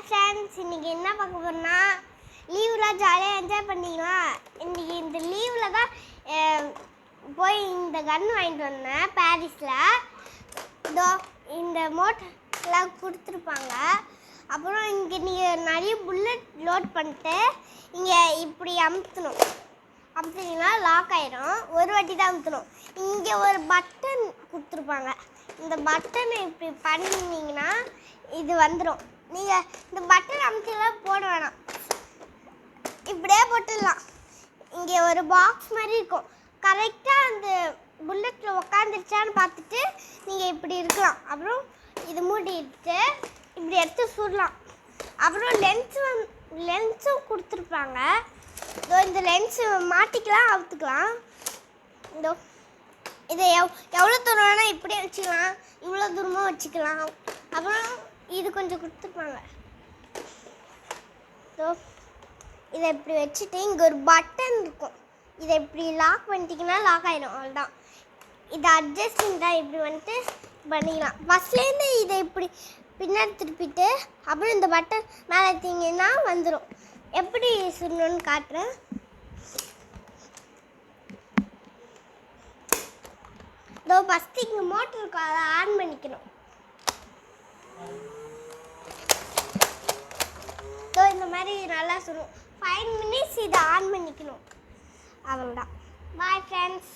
Friends, இன்னைக்கு என்ன பார்க்க போறோம்னா லீவ்லாம் ஜாலியாக என்ஜாய் பண்ணிங்களா. இன்னைக்கு இந்த லீவில் தான் போய் இந்த கன் வாங்கிட்டு வந்தேன் பாரிஸில். இதோ இந்த மோட்டர்லாம் கொடுத்துருப்பாங்க. அப்புறம் இங்கே நீங்கள் நிறைய புல்லட் லோட் பண்ணிட்டு இங்கே இப்படி அமுத்துனீங்கன்னா லாக் ஆயிடும். ஒரு வாட்டி தான் அமுத்தணும். இங்கே ஒரு பட்டன் கொடுத்துருப்பாங்க. இந்த பட்டனை இப்படி பண்ணிங்கன்னா இது வந்துடும். நீங்கள் இந்த பட்டன் அமுத்திலாம் போட வேணாம், இப்படியே போட்டுடலாம். இங்கே ஒரு பாக்ஸ் மாதிரி இருக்கும். கரெக்டாக அந்த புல்லட்டில் உக்காந்துருச்சான்னு பார்த்துட்டு நீங்கள் இப்படி இருக்கலாம். அப்புறம் இது மூடிட்டு இப்படி எடுத்து சுடலாம். அப்புறம் லென்ஸும் கொடுத்துருப்பாங்க. இதோ இந்த லென்ஸு மாட்டிக்கலாம், அவுத்துக்கலாம். இதோ இதை எவ்வளோ தூரம் வேணால் இப்படியே வச்சுக்கலாம், இவ்வளோ தூரமாக வச்சுக்கலாம். அப்புறம் இது கொஞ்சம் கொடுத்துருப்பாங்க. இதோ இதை இப்படி வச்சுட்டு இங்கே ஒரு பட்டன் இருக்கும். இதை இப்படி லாக் பண்ணிட்டீங்கன்னா லாக் ஆகிடும். அவ்வளோதான். இதை அட்ஜஸ்டிங் தான். இப்படி வந்துட்டு பண்ணிக்கலாம். ஃபஸ்ட்லேருந்து இதை இப்படி பின்னாடி திருப்பிட்டு அப்புறம் இந்த பட்டன் மேலே எடுத்தீங்கன்னா வந்துடும். எப்படி சொல்லணும்னு காட்டுறேன். இதோ ஃபஸ்ட்டு இங்கே மோட்டர் இருக்கும், அதை ஆன் பண்ணிக்கணும். இதோ இந்த மாதிரி நல்லா சொல்லணும். 5 minutes இதை ஆன் பண்ணிக்கணும். அவ்வளோதான். Bye friends.